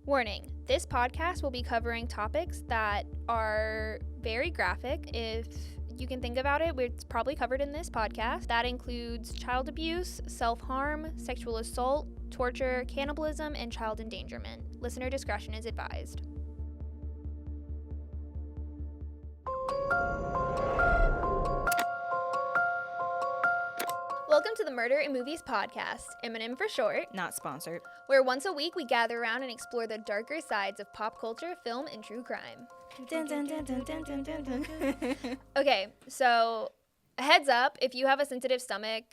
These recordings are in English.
Warning, this podcast will be covering topics that are very graphic. If you can think about it, it's probably covered in this podcast. That includes child abuse, self-harm, sexual assault, torture, cannibalism, and child endangerment. Listener discretion is advised. Welcome to the Murder in Movies podcast, M&M for short, Not sponsored. where once a week we gather around and explore the darker sides of pop culture, film, and true crime. Dun, dun, dun, dun, dun, dun, dun, dun. Okay, so a heads up, if you have a sensitive stomach,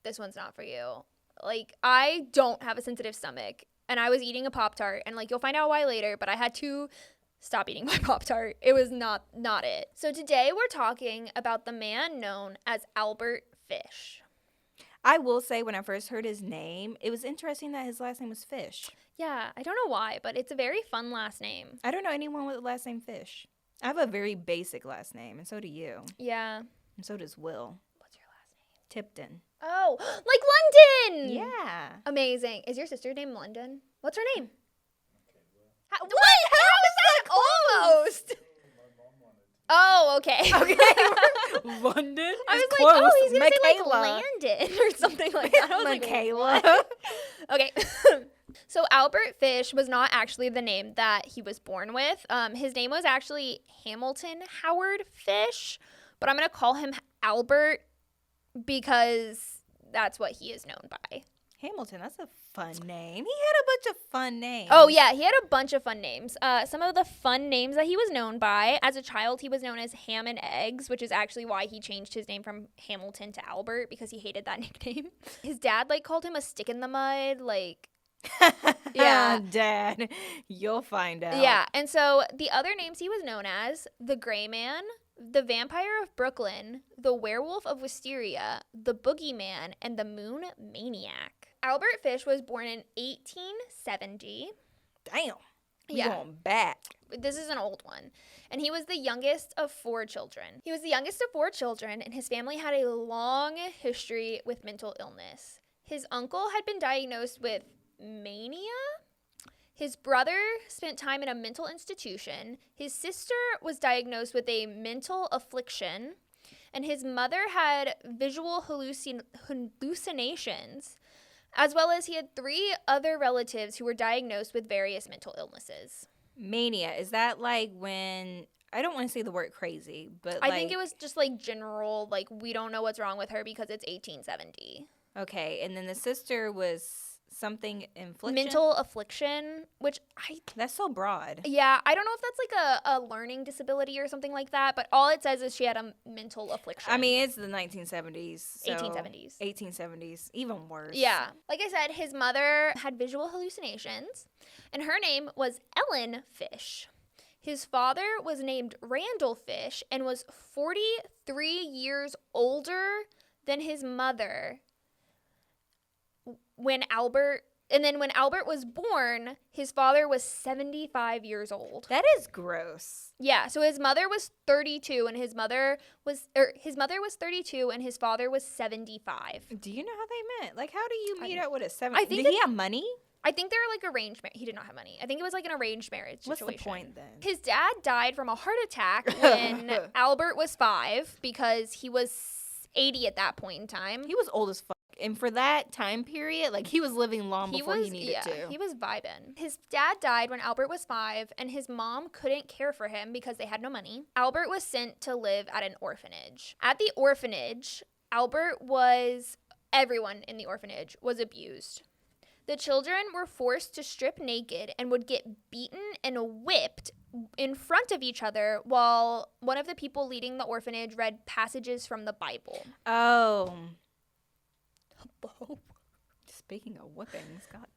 this one's not for you. Like, I don't have a sensitive stomach, and I was eating a Pop-Tart, and you'll find out why later, but I had to stop eating my Pop-Tart. It was not it. So today we're talking about the man known as Albert Fish. I will say, when I first heard his name, it was interesting that his last name was Fish. Yeah, I don't know why, but it's a very fun last name. I don't know anyone with the last name Fish. I have a very basic last name, and so do you. Yeah. And so does Will. What's your last name? Tipton. Oh, like London! Yeah. Amazing. Is your sister named London? What's her name? How is that almost? Oh, okay. Okay. London. I was close. like, oh, he's going to say Michaela. Landon or something like that. I was Michaela. like, what? Okay. So Albert Fish was not actually the name that he was born with. His name was actually Hamilton Howard Fish, but I'm going to call him Albert because that's what he is known by. Hamilton, that's a fun name. He had a bunch of fun names. Oh, yeah, he had a bunch of fun names. Some of the fun names that he was known by, as a child, he was known as Ham and Eggs, which is actually why he changed his name from Hamilton to Albert, because he hated that nickname. His dad, called him a stick in the mud, yeah. Dad, you'll find out. Yeah, and so the other names he was known as, the Gray Man, the Vampire of Brooklyn, the Werewolf of Wysteria, the Boogeyman, and the Moon Maniac. Albert Fish was born in 1870. Damn. We Yeah. going back. This is an old one. And he was the youngest of 4 children. And his family had a long history with mental illness. His uncle had been diagnosed with mania. His brother spent time in a mental institution. His sister was diagnosed with a mental affliction. And his mother had visual hallucinations, as well as he had 3 other relatives who were diagnosed with various mental illnesses. Mania, is that when, I don't want to say the word crazy, but I think it was just general, we don't know what's wrong with her because it's 1870. Okay, and then the sister was something infliction? Mental affliction, which That's so broad. yeah, I don't know if that's a learning disability or something like that, but all it says is she had a mental affliction. I mean, it's the 1970s. So 1870s. 1870s, even worse. Yeah. Like I said, his mother had visual hallucinations, and her name was Ellen Fish. His father was named Randall Fish and was 43 years older than his mother when Albert was born, his father was 75 years old. That is gross. Yeah, so his mother was 32 and his mother was 32 and his father was 75. Do you know how they met? How do you meet up with a 7? I think Did he have money? I think they were arranged marriage. He did not have money. I think it was an arranged marriage situation. What's the point then? His dad died from a heart attack when Albert was 5 because he was 80 at that point in time. He was old as fuck. And for that time period, he was living long before he needed to. He was vibing. His dad died when Albert was 5, and his mom couldn't care for him because they had no money. Albert was sent to live at an orphanage. At the orphanage, everyone in the orphanage was abused. The children were forced to strip naked and would get beaten and whipped in front of each other while one of the people leading the orphanage read passages from the Bible. Oh. Speaking of whippings, God.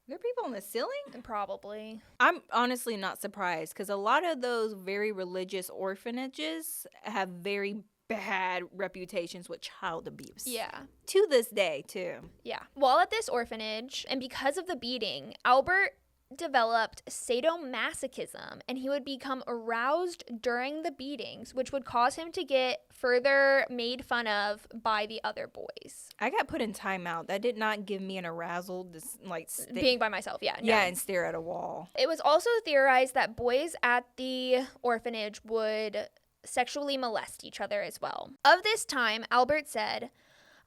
There are people on the ceiling? Probably. I'm honestly not surprised because a lot of those very religious orphanages have very bad reputations with child abuse. Yeah. To this day, too. Yeah. While at this orphanage, and because of the beating, Albert developed sadomasochism, and he would become aroused during the beatings, which would cause him to get further made fun of by the other boys. I got put in timeout. That did not give me an arousal to Being by myself, yeah. No. Yeah, and stare at a wall. It was also theorized that boys at the orphanage would sexually molest each other as well. Of this time, Albert said,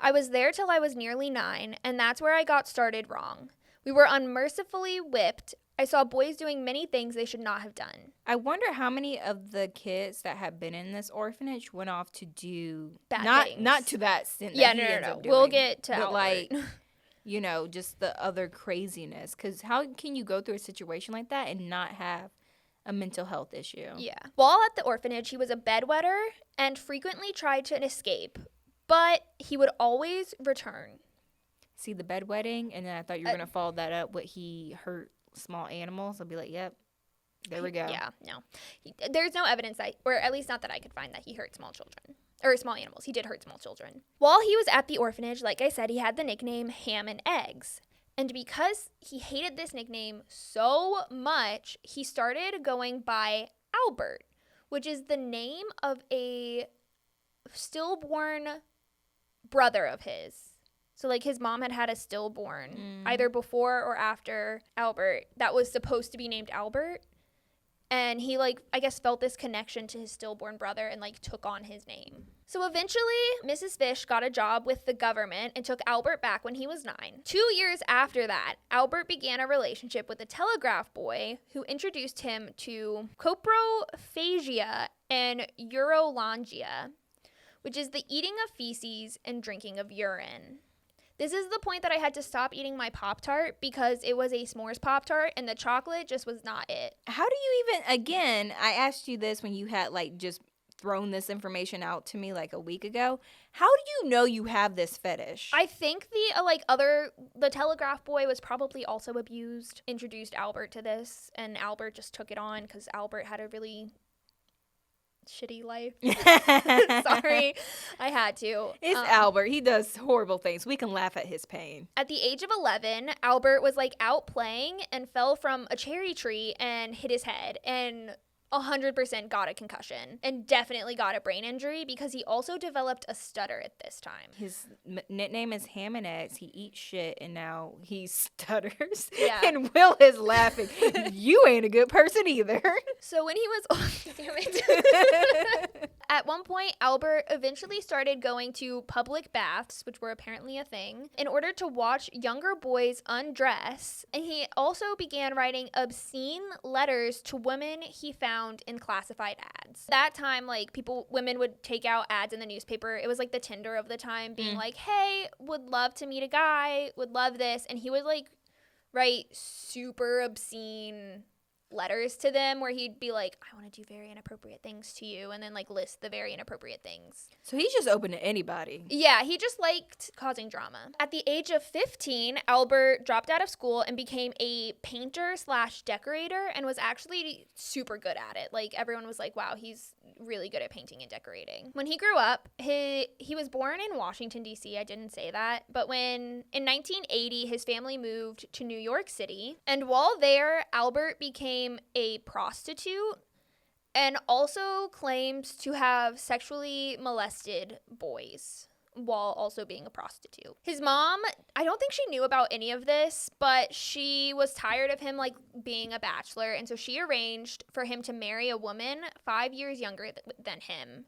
"I was there till I was nearly 9, and that's where I got started wrong. We were unmercifully whipped. I saw boys doing many things they should not have done." I wonder how many of the kids that have been in this orphanage went off to do Bad things. Not to that extent. Yeah, that he ends no. up doing, We'll get to but Albert. like, you know, just the other craziness. Because how can you go through a situation like that and not have a mental health issue? Yeah. While at the orphanage, he was a bedwetter and frequently tried to escape, but he would always return. See the bedwetting, and then I thought you were gonna follow that up with he hurt small animals. I'll be like, yep, there we go. Yeah, no. There's no evidence that, or at least not that I could find, that he hurt small children. Or small animals. He did hurt small children. While he was at the orphanage, like I said, he had the nickname Ham and Eggs. And because he hated this nickname so much, he started going by Albert, which is the name of a stillborn brother of his. So, like, his mom had a stillborn, either before or after Albert, that was supposed to be named Albert. And he, like, I guess felt this connection to his stillborn brother and, like, took on his name. So eventually, Mrs. Fish got a job with the government and took Albert back when he was 9. 2 years after that, Albert began a relationship with a telegraph boy who introduced him to coprophagia and urolongia, which is the eating of feces and drinking of urine. This is the point that I had to stop eating my Pop-Tart because it was a s'mores Pop-Tart and the chocolate just was not it. How do you even, again, I asked you this when you had like just thrown this information out to me like a week ago. How do you know you have this fetish? I think the telegraph boy was probably also abused, introduced Albert to this, and Albert just took it on because Albert had a really shitty life. Sorry, I had to. It's Albert. He does horrible things. We can laugh at his pain. At the age of 11, Albert was like out playing and fell from a cherry tree and hit his head and 100% got a concussion and definitely got a brain injury because he also developed a stutter at this time. His nickname is Ham and Eggs. He eats shit and now he stutters. Yeah. And Will is laughing. You ain't a good person either. So when he was damn it. At one point, Albert eventually started going to public baths, which were apparently a thing, in order to watch younger boys undress. And he also began writing obscene letters to women he found in classified ads. That time, like, women would take out ads in the newspaper. It was like the Tinder of the time, being like, hey, would love to meet a guy, would love this. And he would like write super obscene letters to them where he'd be like, I want to do very inappropriate things to you, and then like list the very inappropriate things. So he's just open to anybody. Yeah, he just liked causing drama. At the age of 15, Albert dropped out of school and became a painter/decorator and was actually super good at it. Like, everyone was like, wow, he's really good at painting and decorating. When he grew up, he was born in Washington, D.C. I didn't say that. But in 1980, his family moved to New York City. And while there, Albert became a prostitute and also claims to have sexually molested boys while also being a prostitute. His mom, I don't think she knew about any of this, but she was tired of him like being a bachelor, and so she arranged for him to marry a woman 5 years younger than him.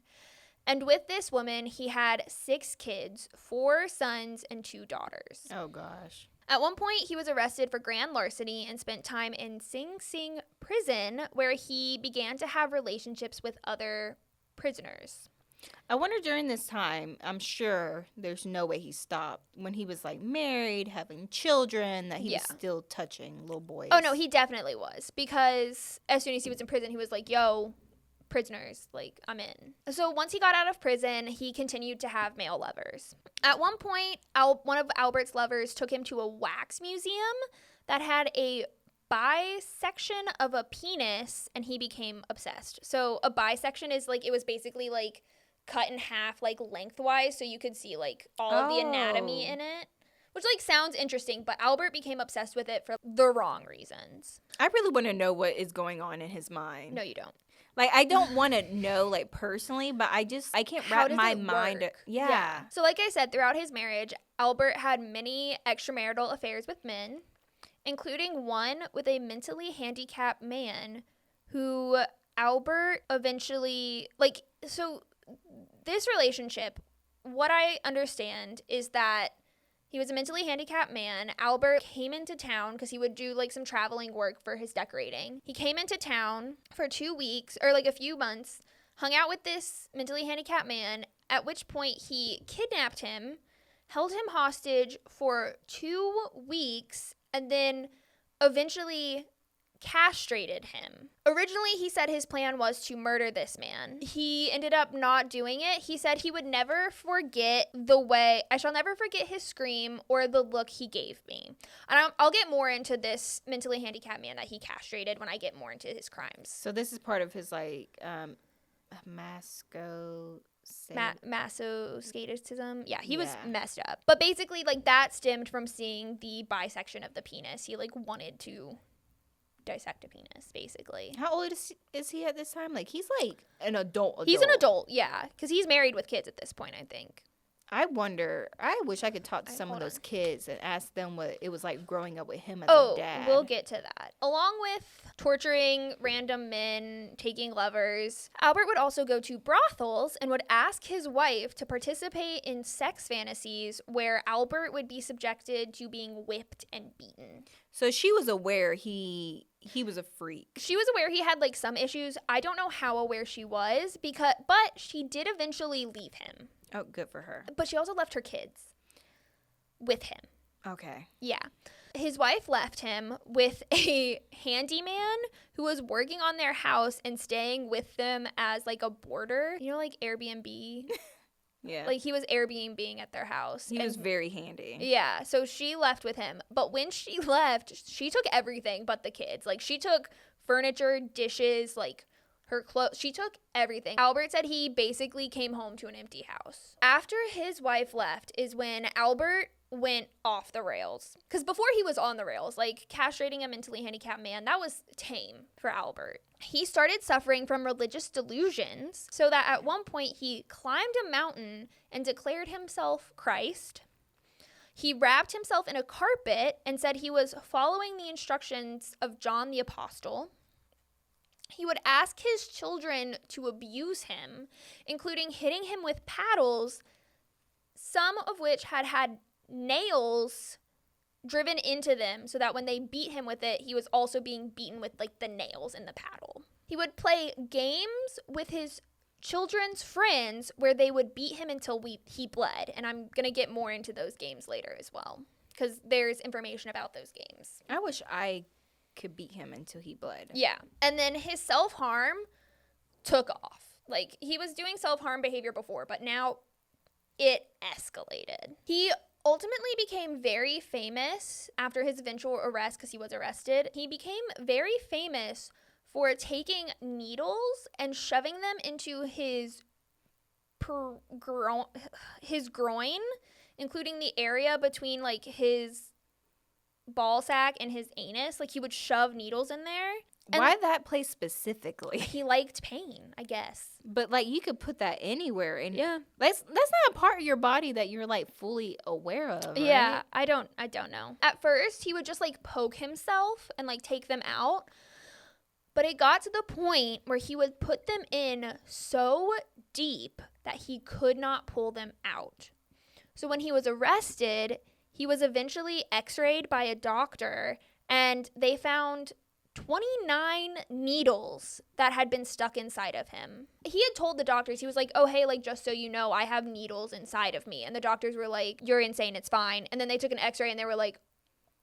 And with this woman, he had 6 kids, 4 sons and 2 daughters. Oh gosh. At one point, he was arrested for grand larceny and spent time in Sing Sing prison, where he began to have relationships with other prisoners. I wonder during this time, I'm sure there's no way he stopped when he was like married, having children, that he was still touching little boys. Oh no, he definitely was, because as soon as he was in prison, he was like, yo, prisoners, like, I'm in. So once he got out of prison, he continued to have male lovers. At one point, one of Albert's lovers took him to a wax museum that had a bisection of a penis, and he became obsessed. So a bisection is like, it was basically like cut in half, like lengthwise, so you could see like all of the anatomy in it. Which, like, sounds interesting, but Albert became obsessed with it for the wrong reasons. I really want to know what is going on in his mind. No, you don't. Like, I don't want to know, like, personally, but I can't wrap my mind. Yeah. So, like I said, throughout his marriage, Albert had many extramarital affairs with men, including one with a mentally handicapped man who Albert eventually, like, so this relationship, what I understand is that he was a mentally handicapped man. Albert came into town because he would do, like, some traveling work for his decorating. He came into town for 2 weeks, or, like, a few months, hung out with this mentally handicapped man, at which point he kidnapped him, held him hostage for 2 weeks, and then eventually castrated him. Originally, he said his plan was to murder this man. He ended up not doing it. He said he would never forget I shall never forget his scream or the look he gave me. And I'll get more into this mentally handicapped man that he castrated when I get more into his crimes. So this is part of his, like, masochism. Yeah, he was messed up. But basically, like, that stemmed from seeing the bisection of the penis. He, like, wanted to dissect a penis, basically. How old is he at this time? Like, he's like an adult. He's an adult, yeah, because he's married with kids at this point, I think. I wish I could talk to some of those kids and ask them what it was like growing up with him as a dad. We'll get to that. Along with torturing random men, taking lovers, Albert would also go to brothels and would ask his wife to participate in sex fantasies where Albert would be subjected to being whipped and beaten. So she was aware he was a freak. She was aware he had, like, some issues. I don't know how aware she was, but she did eventually leave him. Oh, good for her. But she also left her kids with him. Okay. Yeah. His wife left him with a handyman who was working on their house and staying with them as, like, a boarder. You know, like Airbnb? Yeah. Like, he was Airbnb-ing at their house. He was very handy. Yeah. So she left with him. But when she left, she took everything but the kids. Like, she took furniture, dishes, like, her clothes. She took everything. Albert said he basically came home to an empty house. After his wife left is when Albert went off the rails. Because before he was on the rails, like, castrating a mentally handicapped man, that was tame for Albert. He started suffering from religious delusions, so that at one point he climbed a mountain and declared himself Christ. He wrapped himself in a carpet and said he was following the instructions of John the Apostle. He would ask his children to abuse him, including hitting him with paddles, some of which had nails driven into them so that when they beat him with it, he was also being beaten with, like, the nails in the paddle. He would play games with his children's friends where they would beat him until he bled. And I'm going to get more into those games later as well, because there's information about those games. I wish I could beat him until he bled. Yeah. And then his self-harm took off. Like, he was doing self-harm behavior before, but now it escalated. He ultimately became very famous after his eventual arrest, because he was arrested. He became very famous for taking needles and shoving them into his groin, including the area between, like, his ball sack and his anus. Like, he would shove needles in there. And why that place specifically? He liked pain, I guess. But, like, you could put that anywhere, and yeah, that's not a part of your body that you're, like, fully aware of, right? Yeah, I don't know. At first, he would just, like, poke himself and, like, take them out. But it got to the point where he would put them in so deep that he could not pull them out. So when he was arrested, he was eventually x-rayed by a doctor, and they found 29 needles that had been stuck inside of him. He had told the doctors, he was like, oh, hey, like, just so you know, I have needles inside of me. And the doctors were like, you're insane, it's fine. And then they took an x-ray and they were like,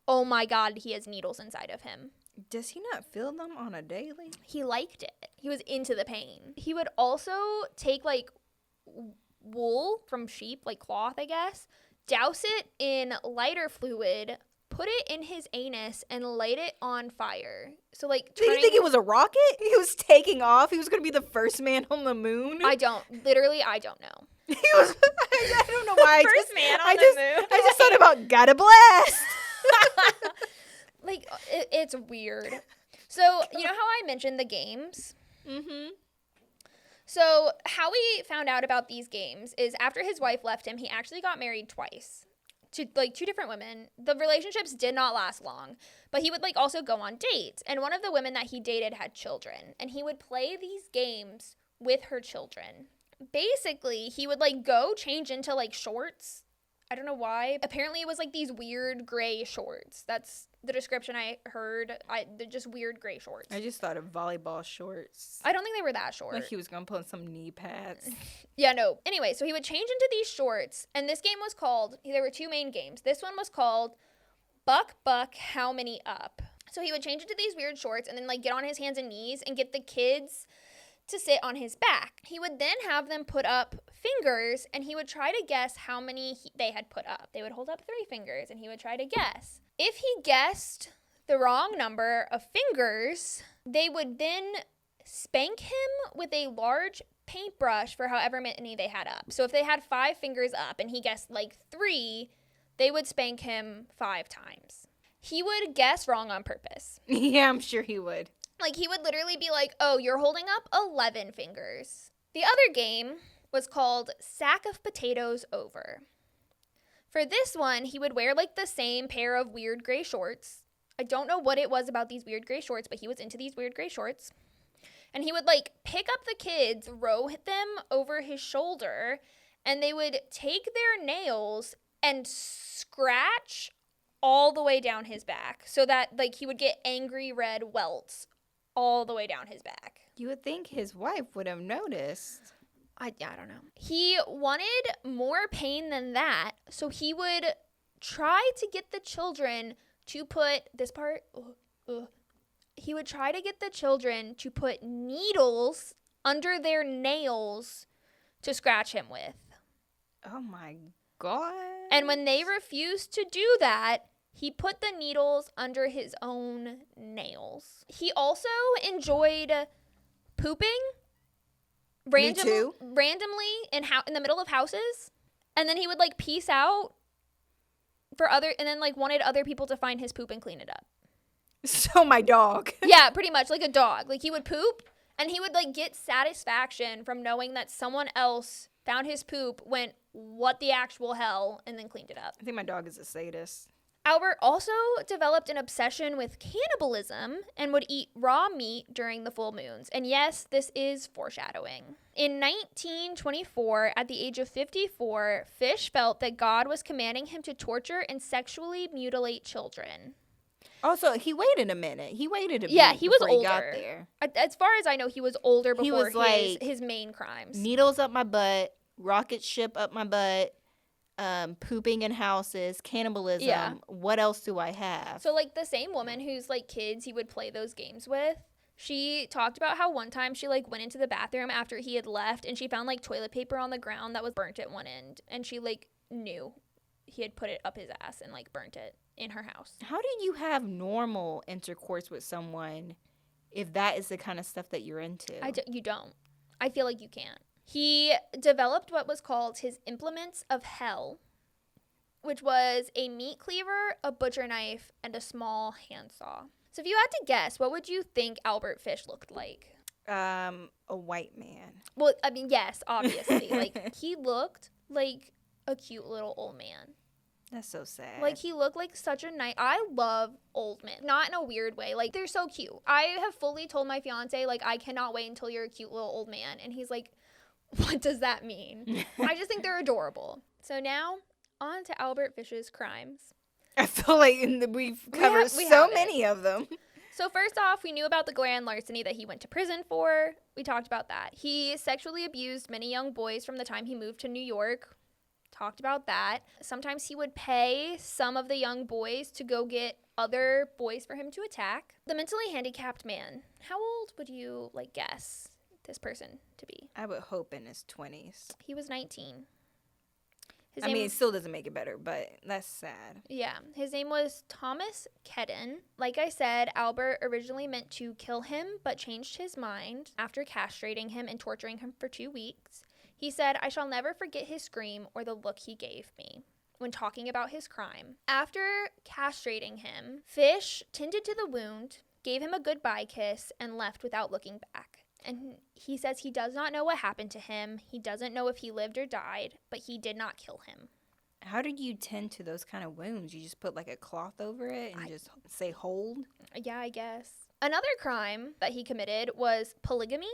oh my God, he has needles inside of him. Does he not feel them on a daily? He liked it. He was into the pain. He would also take, like, wool from sheep, like cloth, I guess, douse it in lighter fluid, put it in his anus, and light it on fire. So, like, did you think it was a rocket? He was taking off. He was going to be the first man on the moon. I don't know. I I don't know why. First man on the moon. I just thought about gotta blast. Like, it's weird. So, you know how I mentioned the games? Mm-hmm. So, how we found out about these games is after his wife left him, he actually got married twice to, like, 2 different women. The relationships did not last long, but he would, like, also go on dates. And one of the women that he dated had children, and he would play these games with her children. Basically, he would, like, go change into, like, shorts. I don't know why. Apparently, it was, like, these weird gray shorts. That's the description I heard. They're just weird gray shorts. I just thought of volleyball shorts. I don't think they were that short. Like he was going to put on some knee pads. Yeah, no. Anyway, so he would change into these shorts, and this game was called, there were 2 main games. This one was called Buck, How Many Up? So he would change into these weird shorts and then, like, get on his hands and knees and get the kids to sit on his back. He would then have them put up fingers, and he would try to guess how many they had put up. They would hold up 3 fingers, and he would try to guess. If he guessed the wrong number of fingers, they would then spank him with a large paintbrush for however many they had up. So if they had 5 fingers up and he guessed like 3, they would spank him 5 times. He would guess wrong on purpose. Yeah, I'm sure he would. Like, he would literally be like, oh, you're holding up 11 fingers. The other game was called Sack of Potatoes Over. For this one, he would wear, like, the same pair of weird gray shorts. I don't know what it was about these weird gray shorts, but he was into these weird gray shorts. And he would, like, pick up the kids, row them over his shoulder, and they would take their nails and scratch all the way down his back so that, like, he would get angry red welts all the way down his back. You would think his wife would have noticed. I don't know. He wanted more pain than that, so he would try to get the children to put this part. He would try to get the children to put needles under their nails to scratch him with. Oh my God. And when they refused to do that, he put the needles under his own nails. He also enjoyed pooping randomly in the middle of houses, and then he would, like, peace out and then, like, wanted other people to find his poop and clean it up. So my dog. Yeah, pretty much like a dog. Like, he would poop, and he would, like, get satisfaction from knowing that someone else found his poop, went, what the actual hell, and then cleaned it up. I think my dog is a sadist. Albert also developed an obsession with cannibalism and would eat raw meat during the full moons. And yes, this is foreshadowing. In 1924, at the age of 54, Fish felt that God was commanding him to torture and sexually mutilate children. Also, he waited a minute. He waited a minute. Yeah, he was before older. He got there. As far as I know, he was older before he was like, his main crimes. Needles up my butt, rocket ship up my butt, pooping in houses, cannibalism. Yeah. What else do I have? So, like, the same woman whose, like, kids he would play those games with, she talked about how one time she, like, went into the bathroom after he had left, and she found, like, toilet paper on the ground that was burnt at one end, and she, like, knew he had put it up his ass and, like, burnt it in her house. How do you have normal intercourse with someone if that is the kind of stuff that you're into? You don't. I feel like you can't. He developed what was called his implements of hell, which was a meat cleaver, a butcher knife, and a small handsaw. So if you had to guess, what would you think Albert Fish looked like? A white man. Well, I mean, yes, obviously. Like, he looked like a cute little old man. That's so sad. Like, he looked like such a nice... I love old men. Not in a weird way. Like, they're so cute. I have fully told my fiance, like, I cannot wait until you're a cute little old man. And he's like, what does that mean? I just think they're adorable. So now, on to Albert Fish's crimes. I feel like we've covered so many of them. So first off, we knew about the grand larceny that he went to prison for. We talked about that. He sexually abused many young boys from the time he moved to New York. Talked about that. Sometimes he would pay some of the young boys to go get other boys for him to attack. The mentally handicapped man. How old would you, like, guess this person to be? I would hope in his 20s. He was 19. It still doesn't make it better, but that's sad. Yeah. His name was Thomas Kedden. Like I said, Albert originally meant to kill him, but changed his mind after castrating him and torturing him for 2 weeks. He said, "I shall never forget his scream or the look he gave me," when talking about his crime. After castrating him, Fish tended to the wound, gave him a goodbye kiss, and left without looking back. And he says he does not know what happened to him. He doesn't know if he lived or died, but he did not kill him. How do you tend to those kind of wounds? You just put like a cloth over it and just say hold? Yeah, I guess. Another crime that he committed was polygamy,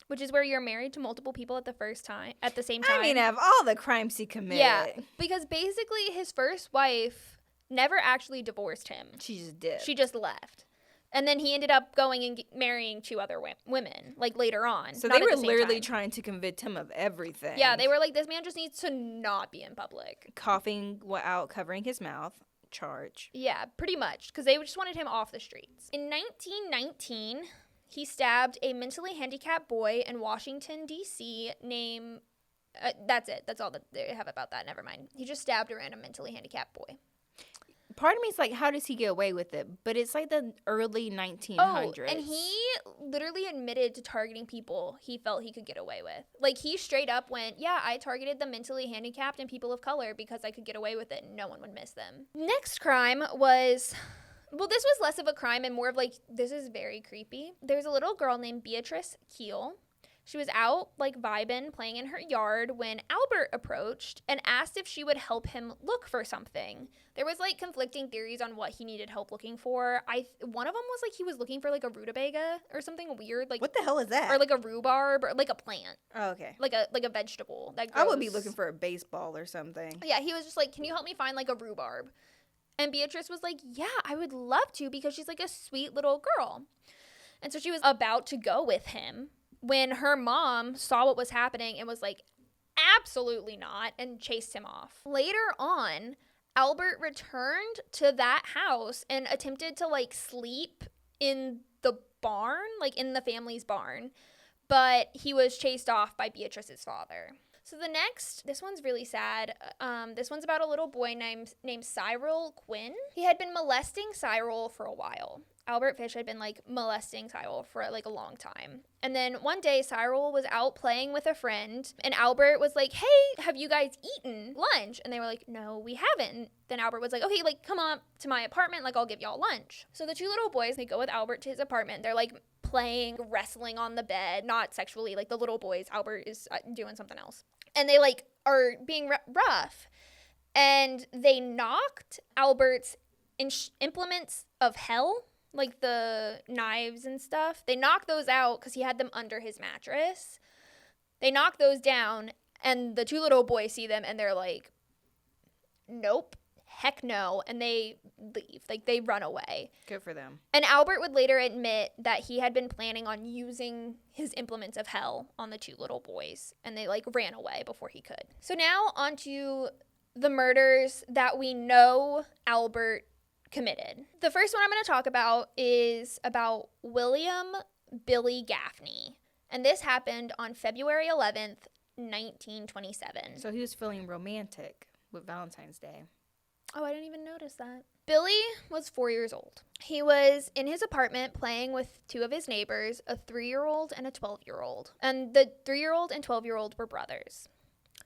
which is where you're married to multiple people at the same time. I mean, of all the crimes he committed. Yeah, because basically his first wife never actually divorced him. She just did. She just left. And then he ended up going and marrying 2 other women, like later on. So they were literally trying to convict him of everything. Yeah, they were like, this man just needs to not be in public. Coughing out, covering his mouth. Charge. Yeah, pretty much, because they just wanted him off the streets. In 1919, he stabbed a mentally handicapped boy in Washington, D.C. named... that's it. That's all that they have about that. Never mind. He just stabbed a random mentally handicapped boy. Part of me is like, how does he get away with it? But it's like the early 1900s. Oh, and he literally admitted to targeting people he felt he could get away with. Like, he straight up went, yeah, I targeted the mentally handicapped and people of color because I could get away with it and no one would miss them. Next crime was... Well, this was less of a crime and more of like, this is very creepy. There's a little girl named Beatrice Keel. She was out, like, vibing, playing in her yard when Albert approached and asked if she would help him look for something. There was, like, conflicting theories on what he needed help looking for. One of them was, like, he was looking for, like, a rutabaga or something weird. Like, what the hell is that? Or, like, a rhubarb or, like, a plant. Oh, okay. Like a vegetable. That grows. I would be looking for a baseball or something. Yeah, he was just like, can you help me find, like, a rhubarb? And Beatrice was like, yeah, I would love to because she's, like, a sweet little girl. And so she was about to go with him when her mom saw what was happening and was like, absolutely not, and chased him off. Later on, Albert returned to that house and attempted to, like, sleep in the barn, like, in the family's barn, but he was chased off by Beatrice's father. So the next, this one's really sad. This one's about a little boy named Cyril Quinn. He had been molesting Cyril for a while. Albert Fish had been, like, molesting Cyril for, like, a long time. And then one day, Cyril was out playing with a friend, and Albert was like, hey, have you guys eaten lunch? And they were like, no, we haven't. And then Albert was like, okay, like, come on to my apartment, like, I'll give y'all lunch. So the 2 little boys, they go with Albert to his apartment. They're, like, playing, wrestling on the bed, not sexually, like, the little boys. Albert is doing something else. And they, like, are being rough. And they knocked Albert's implements of hell, like the knives and stuff. They knocked those out because he had them under his mattress. They knocked those down, and the 2 little boys see them, and they're like, nope, heck no, and they leave. Like, they run away. Good for them. And Albert would later admit that he had been planning on using his implements of hell on the 2 little boys, and they, like, ran away before he could. So now on to the murders that we know Albert committed. The first one I'm going to talk about is about William Billy Gaffney. And this happened on February 11th, 1927. So he was feeling romantic with Valentine's Day. Oh, I didn't even notice that. Billy was 4 years old. He was in his apartment playing with 2 of his neighbors, a 3-year-old and a 12-year-old. And the 3-year-old and 12-year-old were brothers.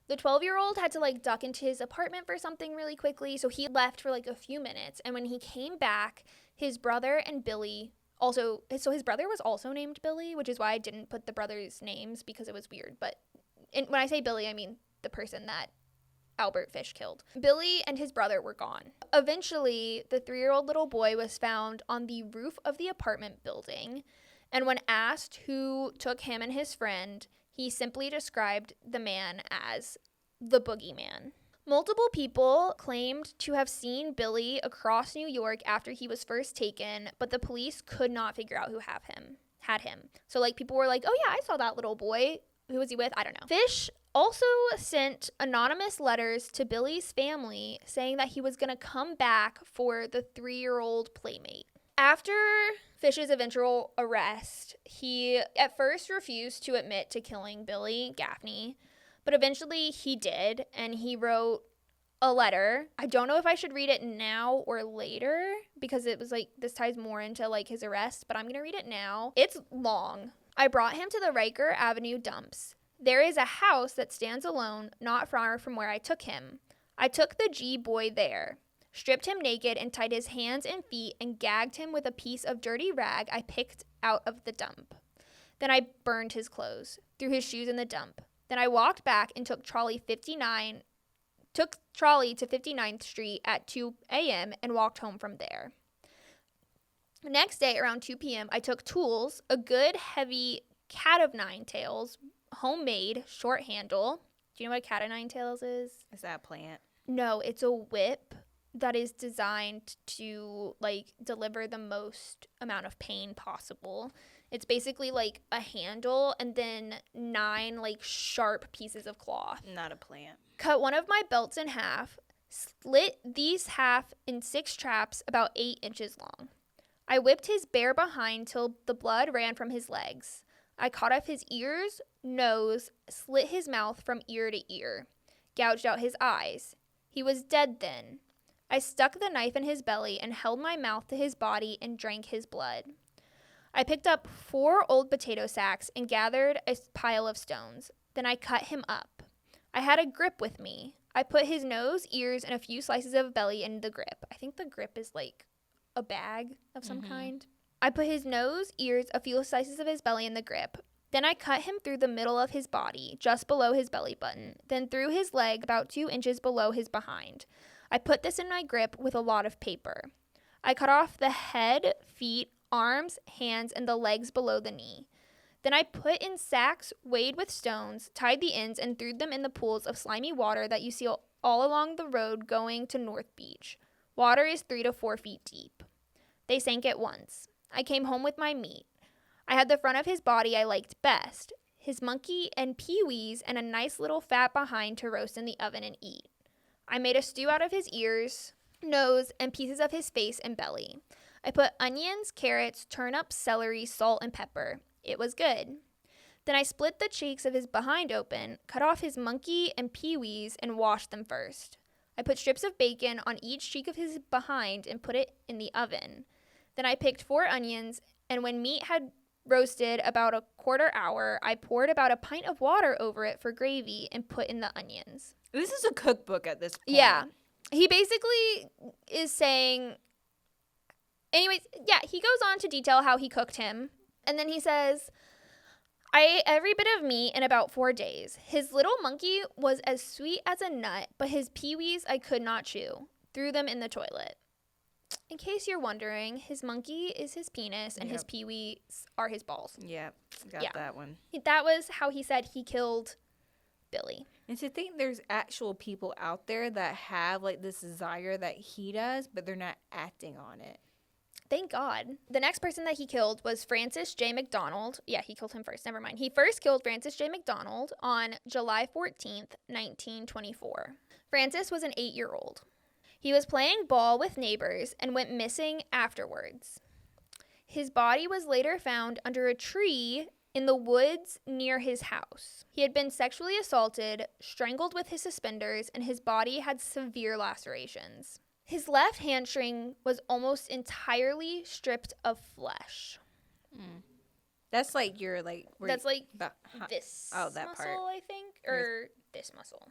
The 12-year-old had to, like, duck into his apartment for something really quickly, so he left for, like, a few minutes. And when he came back, his brother and Billy also... So his brother was also named Billy, which is why I didn't put the brothers' names because it was weird. But when I say Billy, I mean the person that Albert Fish killed. Billy and his brother were gone. Eventually, the 3-year-old little boy was found on the roof of the apartment building. And when asked who took him and his friend, he simply described the man as the Boogeyman. Multiple people claimed to have seen Billy across New York after he was first taken, but the police could not figure out who had him. So, like, people were like, oh yeah, I saw that little boy. Who was he with? I don't know. Fish also sent anonymous letters to Billy's family saying that he was going to come back for the 3-year-old playmate. After Fish's eventual arrest, he at first refused to admit to killing Billy Gaffney, but eventually he did, and he wrote a letter. I don't know if I should read it now or later, because it was like, this ties more into, like, his arrest, but I'm going to read it now. It's long. I brought him to the Riker Avenue dumps. There is a house that stands alone, not far from where I took him. I took the G boy there, stripped him naked and tied his hands and feet and gagged him with a piece of dirty rag I picked out of the dump. Then I burned his clothes, threw his shoes in the dump. Then I walked back and took trolley to 59th Street at 2 a.m. and walked home from there. The next day around 2 p.m. I took tools, a good heavy cat of nine tails, homemade, short handle. Do you know what a cat of nine tails is? Is that a plant? No, it's a whip that is designed to deliver the most amount of pain possible. It's basically like a handle and then 9 sharp pieces of cloth. Not a plant. Cut one of my belts in half, slit these half in 6 traps about 8 inches long. I whipped his bare behind till the blood ran from his legs. I cut off his ears, nose, slit his mouth from ear to ear, gouged out his eyes. He was dead then. I stuck the knife in his belly and held my mouth to his body and drank his blood. I picked up 4 old potato sacks and gathered a pile of stones. Then I cut him up. I had a grip with me. I put his nose, ears, and a few slices of belly in the grip. I think the grip is like a bag of some kind. I put his nose, ears, a few slices of his belly in the grip. Then I cut him through the middle of his body, just below his belly button, then through his leg about 2 inches below his behind. I put this in my grip with a lot of paper. I cut off the head, feet, arms, hands, and the legs below the knee. Then I put in sacks weighed with stones, tied the ends, and threw them in the pools of slimy water that you see all along the road going to North Beach. Water is 3 to 4 feet deep. They sank at once. I came home with my meat. I had the front of his body I liked best, his monkey and peewees, and a nice little fat behind to roast in the oven and eat. I made a stew out of his ears, nose, and pieces of his face and belly. I put onions, carrots, turnips, celery, salt, and pepper. It was good. Then I split the cheeks of his behind open, cut off his monkey and peewees, and washed them first. I put strips of bacon on each cheek of his behind and put it in the oven. Then I picked 4 onions, and when meat had roasted about a quarter hour, I poured about a pint of water over it for gravy and put in the onions. This is a cookbook at this point. Yeah. He basically is saying, anyways, yeah, he goes on to detail how he cooked him. And then he says, I ate every bit of meat in about 4 days. His little monkey was as sweet as a nut, but his peewees I could not chew. Threw them in the toilet. In case you're wondering, his monkey is his penis and his peewees are his balls. Yep, got that one. That was how he said he killed Billy. And to think there's actual people out there that have this desire that he does, but they're not acting on it. Thank God. The next person that he killed was Francis J. McDonald. Yeah, he killed him first. Never mind. He first killed Francis J. McDonald on July 14th, 1924. Francis was an 8-year-old. He was playing ball with neighbors and went missing afterwards. His body was later found under a tree in the woods near his house. He had been sexually assaulted, strangled with his suspenders, and his body had severe lacerations. His left hamstring was almost entirely stripped of flesh. That's your That's this that muscle, part. I think, or this muscle.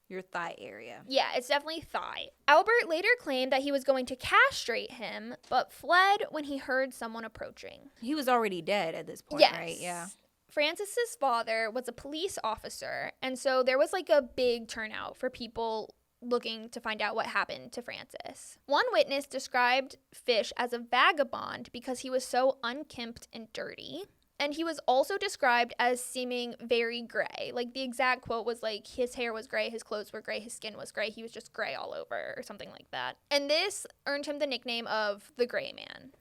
Your thigh area. Yeah, it's definitely thigh. Albert later claimed that he was going to castrate him, but fled when he heard someone approaching. He was already dead at this point, yes. Right? Yeah. Francis's father was a police officer, and so there was a big turnout for people looking to find out what happened to Francis. One witness described Fish as a vagabond because he was so unkempt and dirty. And he was also described as seeming very gray. The exact quote was his hair was gray, his clothes were gray, his skin was gray. He was just gray all over or something like that. And this earned him the nickname of the Gray Man.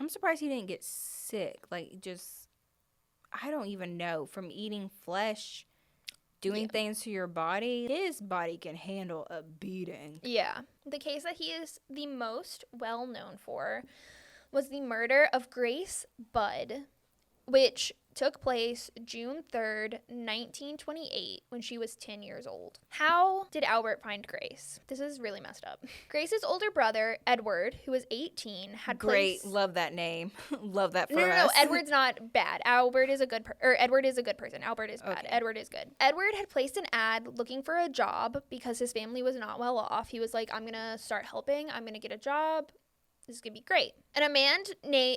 I'm surprised he didn't get sick. I don't even know. From eating flesh, doing things to your body, his body can handle a beating. Yeah. The case that he is the most well known for was the murder of Grace Budd, which took place June 3rd, 1928, when she was 10 years old. How did Albert find Grace? This is really messed up. Grace's older brother, Edward, who was 18, had Great. Love that name. Love that for us. No, Edward's not bad. Edward is a good person. Albert is bad. Okay. Edward is good. Edward had placed an ad looking for a job because his family was not well off. He was like, I'm going to start helping. I'm going to get a job. This is going to be great. And a man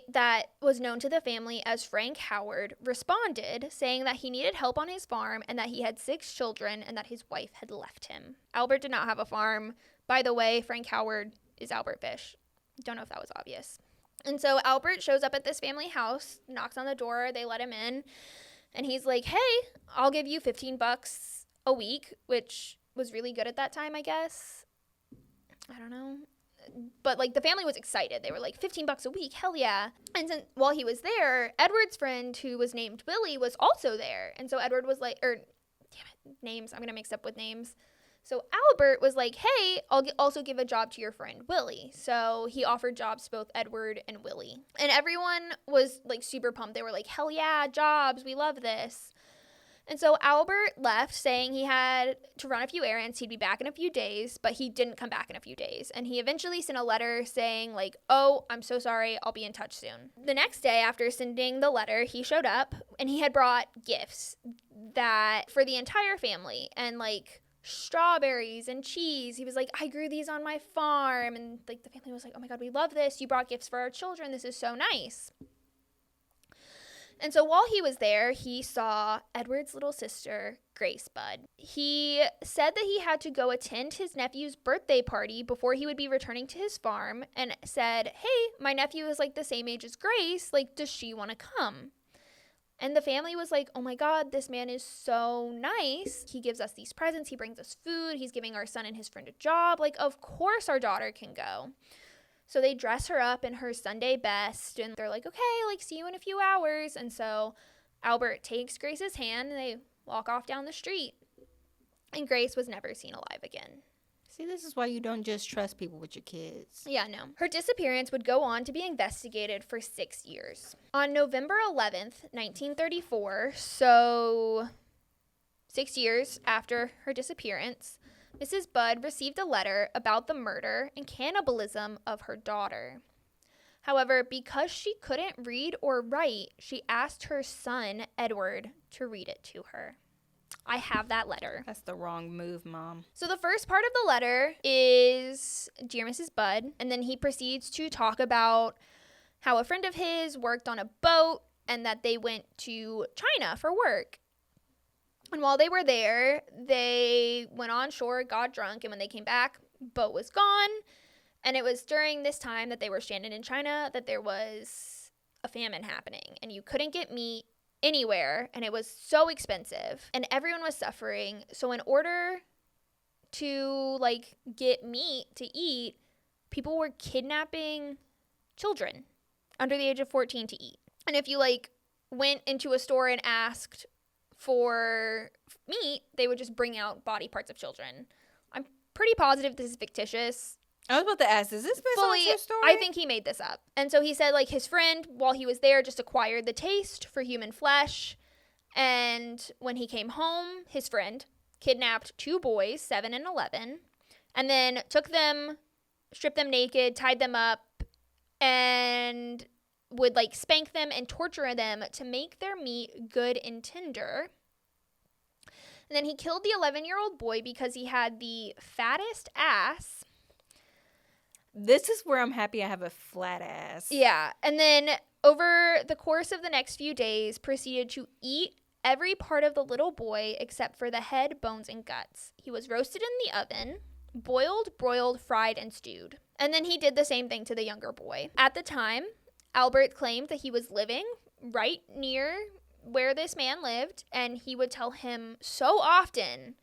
that was known to the family as Frank Howard responded, saying that he needed help on his farm and that he had 6 children and that his wife had left him. Albert did not have a farm. By the way, Frank Howard is Albert Fish. Don't know if that was obvious. And so Albert shows up at this family house, knocks on the door, they let him in, and he's like, hey, I'll give you $15 a week, which was really good at that time, I guess. I don't know. But, like, the family was excited. They were like, $15 a week, hell yeah. And then while he was there, Edward's friend, who was named Willie, was also there. And so Edward was like, names, I'm going to mix up with names. So Albert was like, hey, I'll also give a job to your friend Willie. So he offered jobs to both Edward and Willie. And everyone was, like, super pumped. They were like, hell yeah, jobs, we love this. And so Albert left, saying he had to run a few errands. He'd be back in a few days, but he didn't come back in a few days. And he eventually sent a letter saying, like, oh, I'm so sorry. I'll be in touch soon. The next day after sending the letter, he showed up, and he had brought gifts that for the entire family, and, like, strawberries and cheese. He was like, I grew these on my farm. And, like, the family was like, oh my God, we love this. You brought gifts for our children. This is so nice. And so while he was there, he saw Edward's little sister, Grace Budd. He said that he had to go attend his nephew's birthday party before he would be returning to his farm, and said, hey, my nephew is like the same age as Grace. Like, does she want to come? And the family was like, oh my God, this man is so nice. He gives us these presents. He brings us food. He's giving our son and his friend a job. Like, of course our daughter can go. So they dress her up in her Sunday best, and they're like, okay, like, see you in a few hours. And so Albert takes Grace's hand, and they walk off down the street. And Grace was never seen alive again. See, this is why you don't just trust people with your kids. Yeah, no. Her disappearance would go on to be investigated for 6 years. On November 11th, 1934, so 6 years after her disappearance, Mrs. Budd received a letter about the murder and cannibalism of her daughter. However, because she couldn't read or write, she asked her son, Edward, to read it to her. I have that letter. That's the wrong move, Mom. So the first part of the letter is, Dear Mrs. Budd, and then he proceeds to talk about how a friend of his worked on a boat and that they went to China for work. And while they were there, they went on shore, got drunk, and when they came back, boat was gone. And it was during this time that they were stranded in China that there was a famine happening, and you couldn't get meat anywhere, and it was so expensive, and everyone was suffering. So in order to, like, get meat to eat, people were kidnapping children under the age of 14 to eat. And if you, like, went into a store and asked for meat, they would just bring out body parts of children. I'm pretty positive this is fictitious. I was about to ask, is this based on a true story? I think he made this up. And so he said, like, his friend, while he was there, just acquired the taste for human flesh. And when he came home, his friend kidnapped 2 boys, 7 and 11, and then took them, stripped them naked, tied them up, and would, like, spank them and torture them to make their meat good and tender. And then he killed the 11-year-old boy because he had the fattest ass. This is where I'm happy I have a flat ass. Yeah. And then over the course of the next few days, proceeded to eat every part of the little boy except for the head, bones, and guts. He was roasted in the oven, boiled, broiled, fried, and stewed. And then he did the same thing to the younger boy. At the time, Albert claimed that he was living right near where this man lived, and he would tell him so often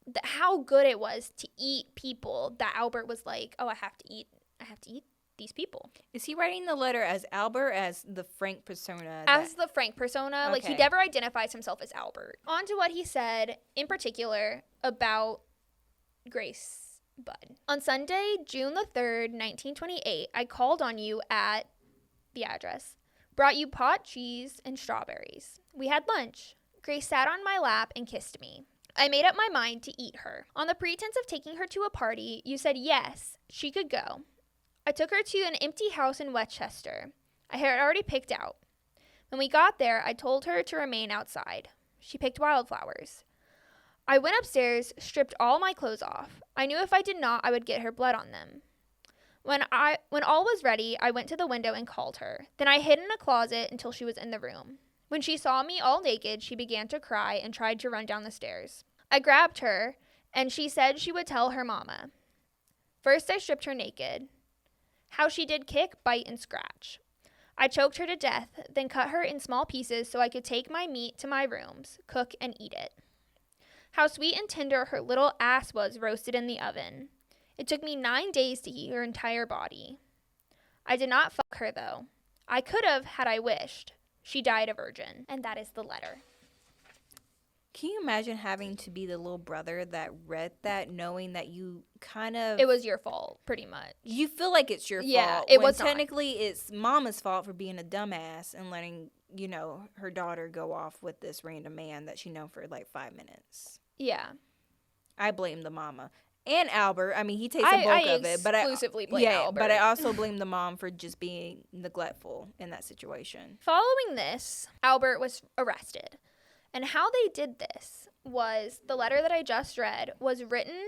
that how good it was to eat people that Albert was like, oh, I have to eat these people. Is he writing the letter as Albert, as the Frank persona? As the Frank persona. Okay. Like, he never identifies himself as Albert. On to what he said in particular about Grace Budd. On Sunday, June the 3rd, 1928, I called on you at the address. Brought you pot cheese and strawberries. We had lunch. Grace sat on my lap and kissed me. I made up my mind to eat her. On the pretense of taking her to a party, you said yes, she could go. I took her to an empty house in Westchester. I had already picked out. When we got there, I told her to remain outside. She picked wildflowers. I went upstairs, stripped all my clothes off. I knew if I did not, I would get her blood on them. When all was ready, I went to the window and called her. Then I hid in a closet until she was in the room. When she saw me all naked, she began to cry and tried to run down the stairs. I grabbed her, and she said she would tell her mama. First, I stripped her naked. How she did kick, bite, and scratch. I choked her to death, then cut her in small pieces so I could take my meat to my rooms, cook, and eat it. How sweet and tender her little ass was roasted in the oven. It took me 9 days to eat her entire body. I did not fuck her, though. I could have had I wished. She died a virgin. And that is the letter. Can you imagine having to be the little brother that read that, knowing that you kind of... It was your fault, pretty much. You feel like it's your fault. It was technically it's mama's fault for being a dumbass and letting, her daughter go off with this random man that she known for like 5 minutes. Yeah. I blame the mama. And Albert. I mean, he takes the bulk of it. But I exclusively blame Albert. But I also blame the mom for just being neglectful in that situation. Following this, Albert was arrested. And how they did this was the letter that I just read was written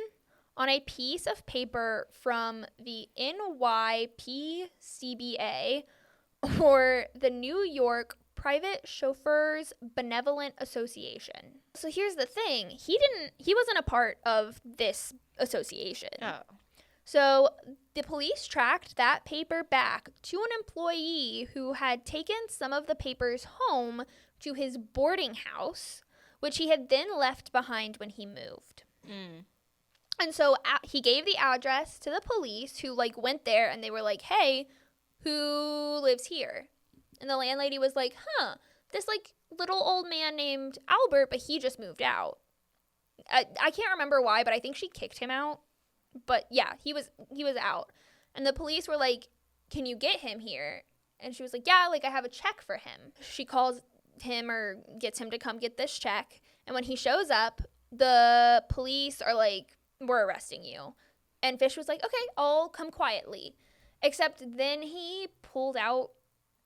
on a piece of paper from the NYPCBA, or the New York Private Chauffeurs Benevolent Association. So here's the thing. He wasn't a part of this association. Oh. So the police tracked that paper back to an employee who had taken some of the papers home to his boarding house, which he had then left behind when he moved. Mm. And so he gave the address to the police, who went there, and they were like, hey, who lives here? And the landlady was like, this little old man named Albert, but he just moved out. I can't remember why, but I think she kicked him out. But yeah, he was out. And the police were like, can you get him here? And she was like, yeah, I have a check for him. She calls him or gets him to come get this check. And when he shows up, the police are like, we're arresting you. And Fish was like, okay, I'll come quietly. Except then he pulled out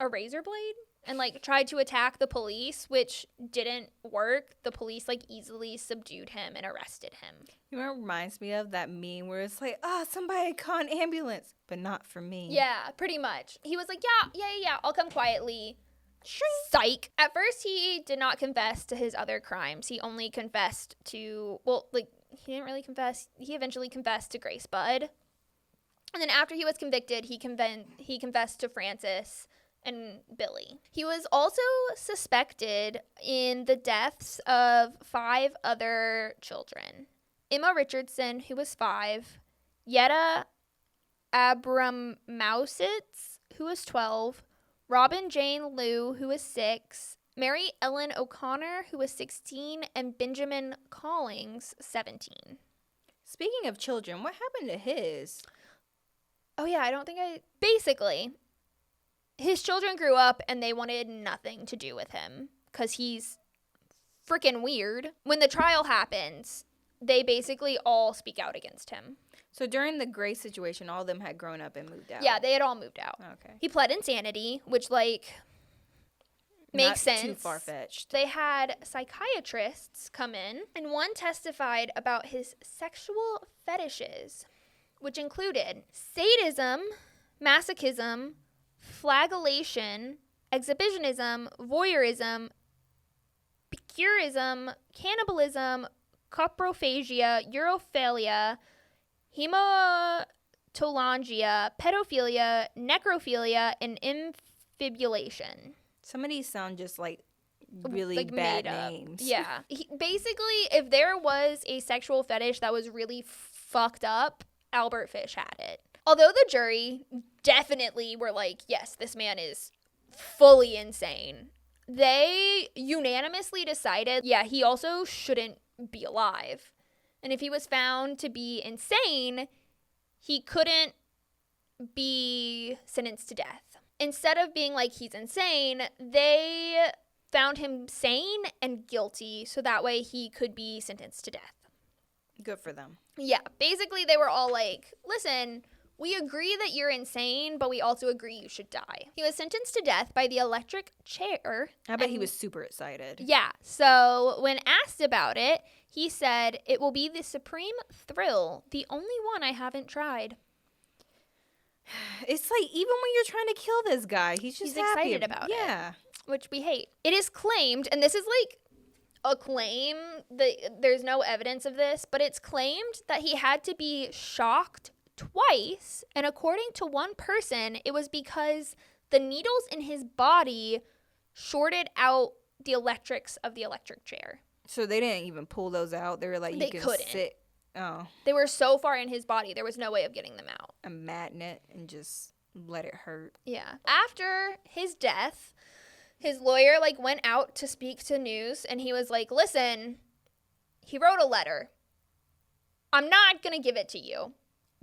a razor blade and tried to attack the police, which didn't work. The police easily subdued him and arrested him. You know what reminds me of? That meme where it's like, somebody call an ambulance, but not for me. Yeah, pretty much. He was like, yeah, I'll come quietly. Psych. At first, he did not confess to his other crimes. He only confessed to, he didn't really confess. He eventually confessed to Grace Budd. And then after he was convicted, he confessed to Francis and Billy. He was also suspected in the deaths of 5 other children. Emma Richardson, who was 5, Yetta Abramousitz, who was 12, Robin Jane Liu, who was 6, Mary Ellen O'Connor, who was 16, and Benjamin Collings, 17. Speaking of children, what happened to his? Oh yeah, basically, his children grew up and they wanted nothing to do with him because he's freaking weird. When the trial happens, they basically all speak out against him. So during the Grace situation, all of them had grown up and moved out? Yeah, they had all moved out. Okay. He pled insanity, which, makes sense. Not too far-fetched. They had psychiatrists come in, and one testified about his sexual fetishes, which included sadism, masochism, flagellation, exhibitionism, voyeurism, piquerism, cannibalism, coprophagia, urophilia, hematologia, pedophilia, necrophilia, and infibulation. Some of these sound just really bad names. Yeah. Basically, if there was a sexual fetish that was really fucked up, Albert Fish had it. Although the jury definitely were like, yes, this man is fully insane, they unanimously decided, yeah, he also shouldn't be alive. And if he was found to be insane, he couldn't be sentenced to death. instead of being like he's insane, they found him sane and guilty so that way he could be sentenced to death. Good for them. Yeah, basically they were all like, listen, we agree that you're insane, but we also agree you should die. He was sentenced to death by the electric chair. I bet he was super excited. Yeah, so when asked about it, he said, it will be the supreme thrill, the only one I haven't tried. It's like, even when you're trying to kill this guy, he's happy excited about it. Yeah. Which we hate. It is claimed, and this is like a claim, there's no evidence of this, but it's claimed that he had to be shocked twice, and according to one person, it was because the needles in his body shorted out the electrics of the electric chair. So they didn't even pull those out? They were like, They couldn't. sit. Oh. They were so far in his body, there was no way of getting them out. A magnet and just let it hurt. Yeah. After his death, his lawyer went out to speak to news, and he was like, listen, he wrote a letter. I'm not going to give it to you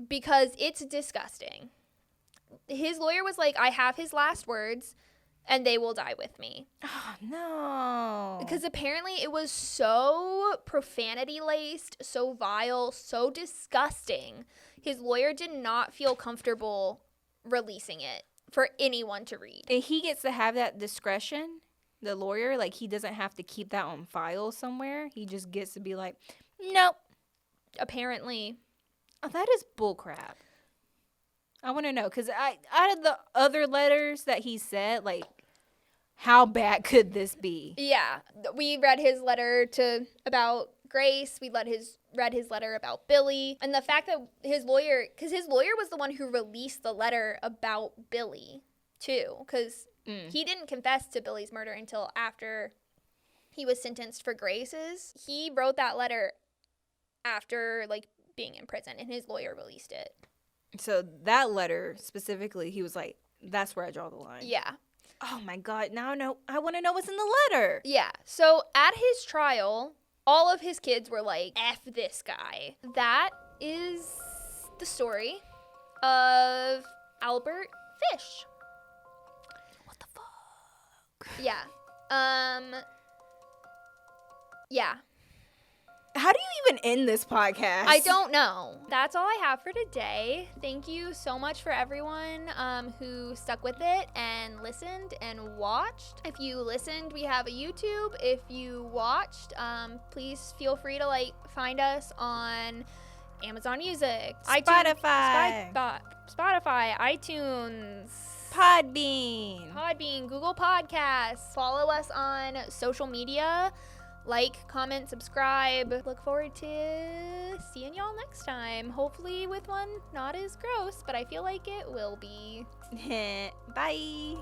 because it's disgusting. His lawyer was like, I have his last words, and they will die with me. Oh, no. Because apparently it was so profanity-laced, so vile, so disgusting. His lawyer did not feel comfortable releasing it for anyone to read. And he gets to have that discretion, the lawyer. Like, he doesn't have to keep that on file somewhere. He just gets to be like, nope. Apparently. Oh, that is bullcrap. I want to know, because out of the other letters that he said, like, how bad could this be? Yeah. We read his letter about Grace. We read his letter about Billy. And the fact that his lawyer, because his lawyer was the one who released the letter about Billy, too. Because he didn't confess to Billy's murder until after he was sentenced for Grace's. He wrote that letter after, being in prison, and his lawyer released it. So that letter specifically, he was like, that's where I draw the line. Yeah. Oh, my God. Now I want to know what's in the letter. Yeah. So at his trial, all of his kids were like, F this guy. That is the story of Albert Fish. What the fuck? Yeah. Yeah. How do you even end this podcast? I don't know. That's all I have for today. Thank you so much for everyone who stuck with it and listened and watched. If you listened, we have a YouTube. If you watched, please feel free to find us on Amazon Music, Spotify, Spotify, iTunes, Podbean, Google Podcasts. Follow us on social media. Like, comment, subscribe. Look forward to seeing y'all next time. Hopefully with one not as gross, but I feel like it will be. Bye.